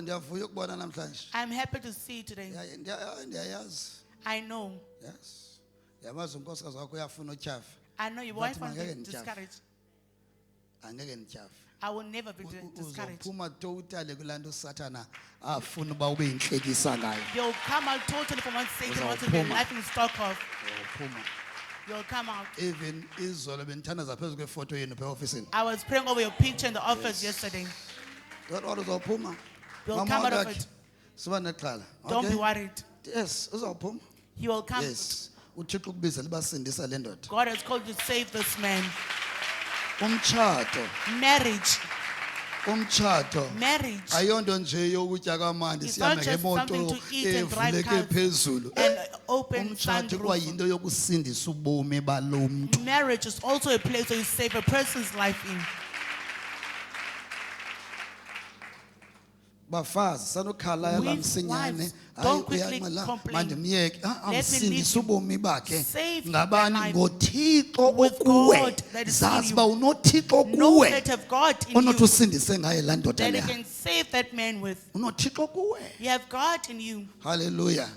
ndiyavuya ukubona namhlanje. I'm happy to see you today. Ndiyayazi. I know. Yes. Yamazi unkosikazi wakho uyafuna utyhafa. I know your wife wants to Angeke ndityhafe. discourage. Angeke ndityhafe. I will never be discouraged. Uzophuma totally kulanto uSathana afuna uba ube inhlekisa ngayo. You'll come out totally from what Satan wants to be a laughing stock of. Uzophuma. You'll come out. Even izolo bendithandaza phezu kwefoto yenu phe officeini. I was praying over your picture in the office yesterday. Don't worry, uzophuma. You'll come out of it. Siba nexhala. Don't be worried. Yes, uzophuma. He will come. Yes. uThixo ukubizela ibasindisa le ndoda. God has called you to save this man. Umtshato. Marriage. Umtshato. Marriage. Ayonto nje yokutya kamandi It's siyame not just ngemoto something to eat and drive evuleke cars phezulu. and open Umtshato sunroof. kwayinto yokusindisa ubomi balomntu. Marriage is also a place where you save a person's life in. Bafazi sanukhala lamsinyane wives, don't quickly complain. mandimyeke Let me amsindisa leave ubomi bakhe Save ngabani their life ngoThixo with okuwe God that is in zazi you. ba unoThixo Know kuwe that of God in onothi you usindise ngaye la ndoda that He leya can save that man with. unoThixo kuwe. You have God in you. Hallelujah.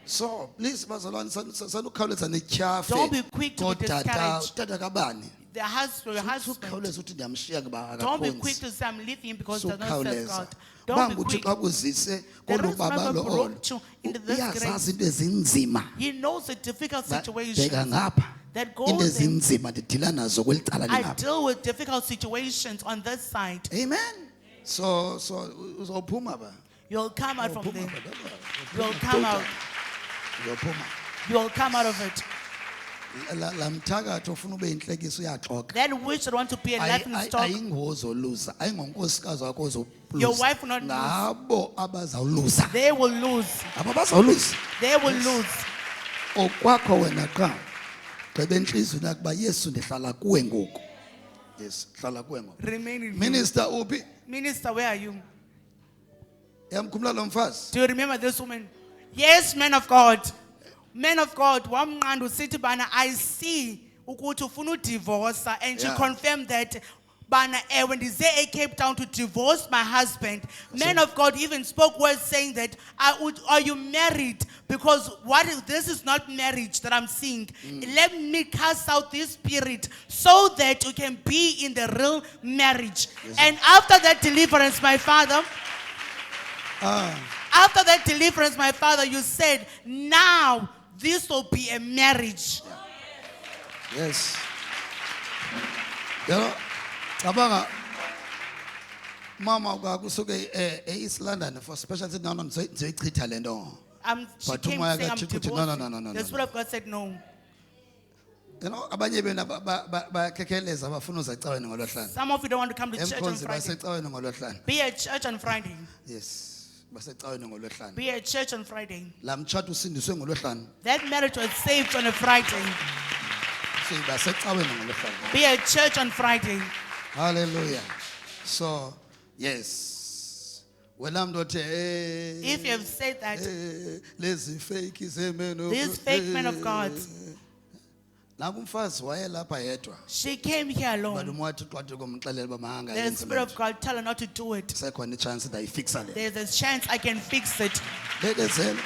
So please bazalwane sanukhawuleza netyhafe Don't be quick to be kodata discouraged. utata kabani The husband, your husband. ukhawuleza uthi ndiyamshiya kuba Don't be quick akakhonzi to say I'm leaving him because does not serve sukhawuleza God. Don't be banguthi quick. xa kuzise The kolu reason why baba God lo brought you into this uyazazi into ezinzima. He knows the difficult Bheka situations ngapha that into go there. ezinzima ndidila nazo kweli cala I lingapha. deal with difficult situations on this side. Amen. So uzophuma ba. You'll come out from Uzophuma there. ba, baba. You'll come out. Uzophuma. You'll come out of it. Lamthakatho ufuna ube inhlekisa uyaxoka. That wish that want to be a laughing stock, Ayingozo luza ayingonkosikazi wakho ozoluza. Your wife will not lose. Ngabo abazawuluza. they will lose. Abo bazawuluza. They will lose. Okwakho wena qha gqiba enhlizweni yakuba Yesu ndihlala kuwe ngoku. Yes, hlala kuwe ngoku. Remain in you. Minister uphi? Minister, where are you? Yamkhumla lo mfazi. Do you remember this woman? Yes, man of God. Man of God, wamnqanda usithi bana I see ukuthi ufuna udivorce, and she Yeah. confirmed that bana when ndize eCape Town to divorce my husband. Man of God even spoke words saying that are you married? Because this is not marriage that I'm seeing. Let me cast out this spirit so that you can be in the real marriage. And after that deliverance, my father, after that deliverance, my father, you said, now this will be a marriage. Yes. Yalo cabanga mama kwakusuke eEast London for special no ngizoyichitha le nto. She But came umoya saying I'm kaThixo uthi, divorcing. no. The Spirit of God said no. You know abanye bena bayakhekeleza bafuna uzacaweni ngolwahlanu. Some of you don't want to come to church on Emkhonzi Friday. basecaweni ngolwahlanu. Be at church on Friday. Yes. Basecaweni ngolwahlanu. Be at church on Friday. Lamtshato usindiswe ngolwahlanu. That marriage was saved on a Friday. So basecaweni ngolwahlanu. Be at church on Friday. Hallelujah. So yes. Wena mntu othe If you have said that, lezi fake zemeno. this fake man of God, Naku umfazi wayelapha yedwa. she came here But alone. umwathi uqwathi komxelela uba mahanga The Spirit of God tell her not to do it. sekhona ichance ndayifixa le. There's a chance I can fix it. Bekezela.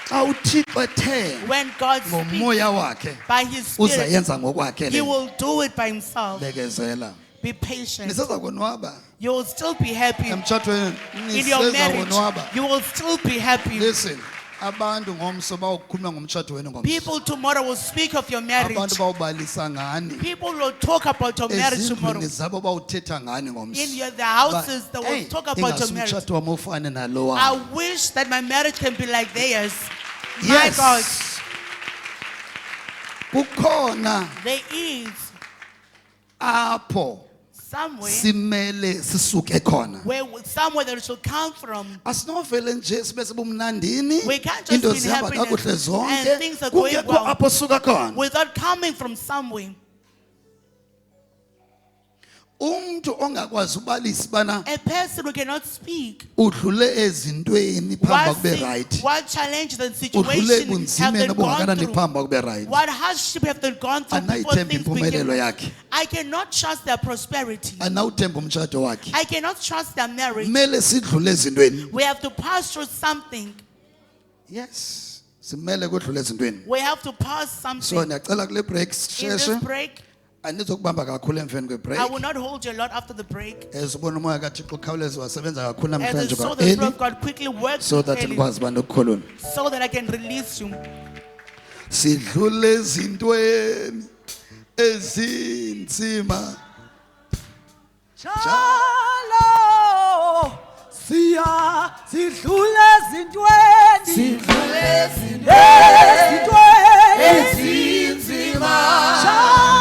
Xa uThixo ethe When God speaks ngomoya wakhe by His Spirit, uzayenza ngokwakhe He le. will do it by Himself. Bekezela. Be patient. Niseza konwaba. You will still be happy Emtshathweni in your niseza marriage. konwaba. You will still be happy. Listen. Abantu ngomso bawukhuluma ngomtshato wenu ngomso. People tomorrow will speak of your marriage. Abantu bawubalisa ngani. People will talk about your marriage tomorrow. Ezindlini zabo bawuthetha ngani ngomso. In the houses, they will talk about your marriage. Ingasutshato wami ufane nalowa. I wish that my marriage can be like theirs. My Yes. God, Kukhona there is apho somewhere simele sisuke khona. somewhere that it should come from. Asinovele nje sibe sebumnandini. We can't just Into be in zihamba happiness kakuhle and things are going zonke. well. Kungekho apho suka khona. Without coming from somewhere. Umntu umuntu ongakwazi ubalisa bana A person who cannot speak. udlule ezintweni phamba kube What, right. what challenges and Udlule situations have bunzimeni they gone obungakanani through? phamba kube right. What hardship have they gone through before Anayithemba things impumelelo begin? yakhe. I cannot trust their prosperity. Anawuthemba umtshado wakhe. I cannot trust their marriage. Kumele sidlule ezintweni. We have to pass through something. Yes. Simele kudlule ezintweni. We have to pass So something. ndiyacela kule break In this sheshe break, andizokubamba kakhulu emveni kwe-break. I will not hold you a lot after the break. Ubona umoya kaThixo ukhawuleze wasebenza kakhulu As I namhlanje saw the Spirit kwa-early of God quickly work so that early, ndikwazi uba nokukhulula. so that I can release you. Sidlule ezintweni ezinzima. Njalo sidlule ezintweni ezinzima njalo sidlule ezintweni ezinzima njalo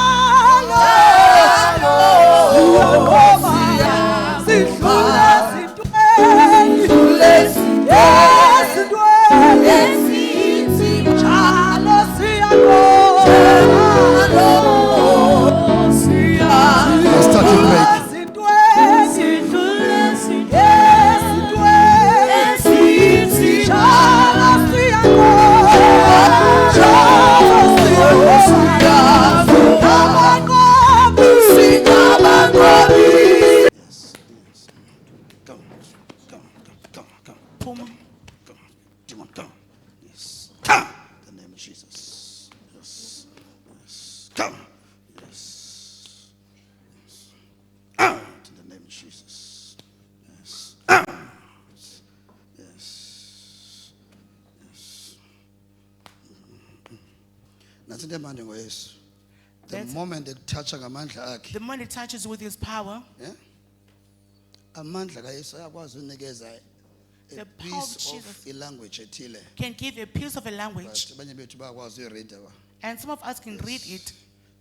Let's start the break. Come. Puma. Come. Yes. Come. In the name of Jesus. Yes. Come. Yes. In the name of Jesus. Yes. Yes. Nathi ndemanje ngoYesu. The That's- moment ekuthatha ngamandla akhe, The moment he touches you with his power, yeah? Amandla kaYesu ayakwazi unikeza a The power of piece of Jesus. ilanguage ethile. can give a piece of a language. But abanye bethu bayakwazi uyirida ba. And some of us can read it.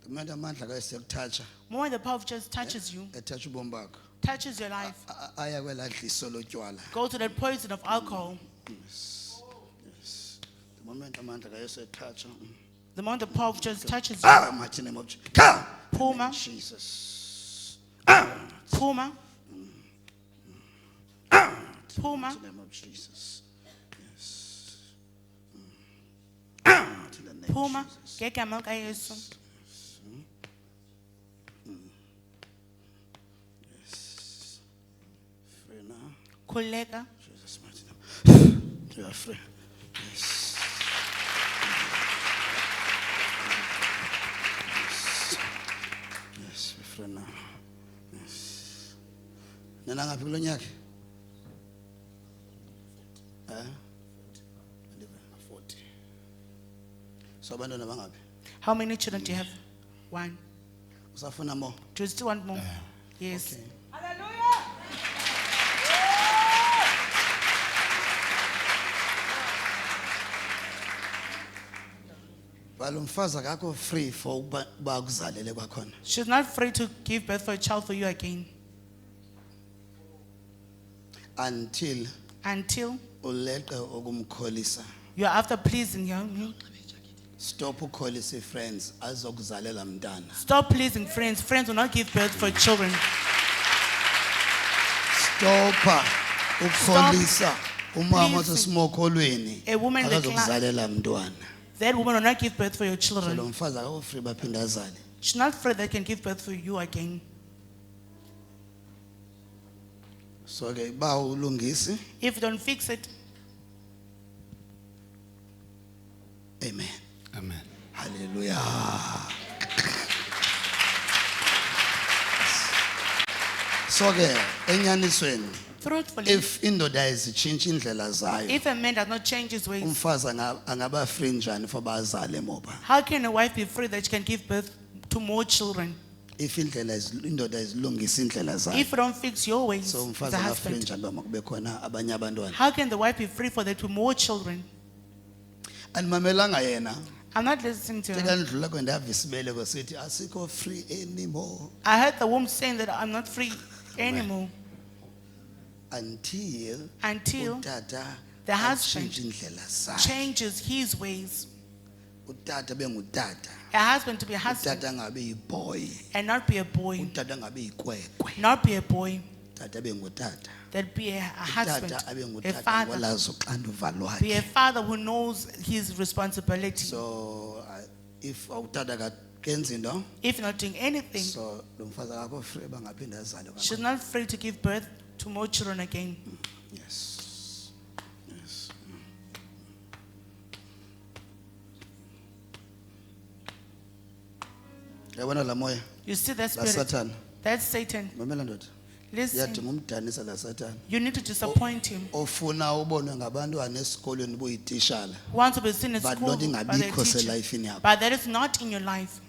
The moment amandla kaYesu ekuthatha, More the power of Jesus touches you, ethatha ubomi bakho, touches your life. aya kwela dliso lotywala. Go to that poison of alcohol. Yes. The moment amandla kaYesu ethatha, The moment the power of Jesus touches you, mighty name of Jesus. Come. Puma, Jesus. Puma, Puma, In the name of Jesus. Yes. In the name Puma, of Jesus. ngegama likaYesu. Yes. Free now. Khuleka. Jesus' mighty name. You are free. Yes. Yes, we're free now. Yes. Nena ngaphi kulo nyaka? 40. So abantwana bangaphi? How many children do you have? One. Usafuna more? Do you still want more? Yes. Okay. Balumfaza akakho free for uba akuzalele kwakhona. She's not free to give birth for a child for you again Until until uleqe ukumkholisa. you are after pleasing him. Stop ukholisa friends azokuzalela mntana. Stop pleasing friends. Friends will not give birth for children. Stop ukholisa umama pleasing osesimokholweni a woman that akazokuzalela mntwana. That woman will not give birth for your So lo children. mfazi akakho free baphinde azale. She's not free that can give birth for you again. So ke ba ulungisi. If you don't fix it, Amen. Amen. Hallelujah. So ke enyanisweni truthfully, if indoda izitshintsha indlela zayo if a man does not change his ways, umfazi angaba free njani for bazale moba. how can a wife be free that she can give birth to more children? If indoda izilungisa indlela zayo. If you don't fix your ways So as umfazi a angaba free husband, njani ba makube khona abanye abantwana. how can the wife be free for that to more children? Animamelanga yena. I'm not listening to her. Sekandlula kwendava isibeleko sithi asikho free anymore I heard the woman saying that I'm not free anymore until until utata the husband atshintshe indlela zakhe. changes his ways. Utata bengutata. A husband to be a husband utata angabe yiboy, and not be a boy, utata angabe yikwekwe, not be a boy, tata abe ngutata. that be a husband, Tata abe a ngutata father, ngolazi uxanduva be a lwakhe. father who knows his responsibility. So if utata kenzi into, If not doing anything, so lo mfazi akakho free bangaphinda azale. she's not free to give birth to more children again. Yes. Yes. Yabona la moya You see that la spirit? Satan. That's Satan. Mamela ndoda. Listen, Yadinga umdanisa la Satan. you need to disappoint him. Ofuna ubonwe ngabantwana esikolweni boyitishala. Want to be seen in But school not by the ingabikho teacher, selifini yakho. but that is not in your life.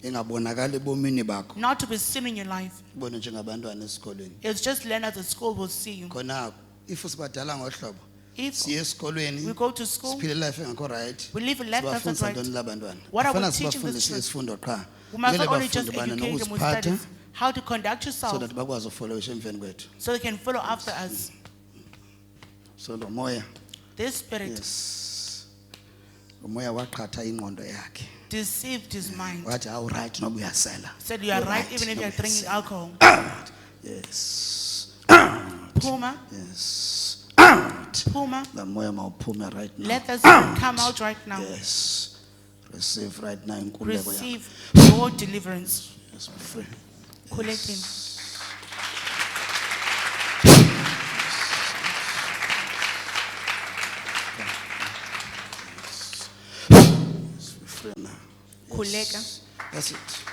Ingabonakala ebomini bakho. Not to be seen in your life. Ubone njengabantwana esikolweni. It's just learners at school will see you. Khona if usibadala ngohlobo. If Siye esikolweni. we go to school, Siphile life engakho right. we live a life that's not Sibafundisa right. ntoni labantwana? What are we Kufana teaching the sibafundise children? isifundo qha. We must Kumele not only just bafunde ubana educate them with nokuziphatha, studies, how to conduct so yourself that bakwazi ufollowisha emveni kwethu. so they can follow after us. So lo moya, This spirit yes. Lo moya waqhatha ingqondo yakhe. deceived his mind. Wathi awu right noba uyasela. Said you are You're right right, even if you are no, drinking yes. alcohol. Yes. Puma, Yes. Out. Puma, La moya mawuphume right now. let us come out right now. Yes. Receive right now inkululeko yakho. Receive your deliverance. Yes, my friend. Collect him. Yes, my friend now. Khuleka. Yes. That's it.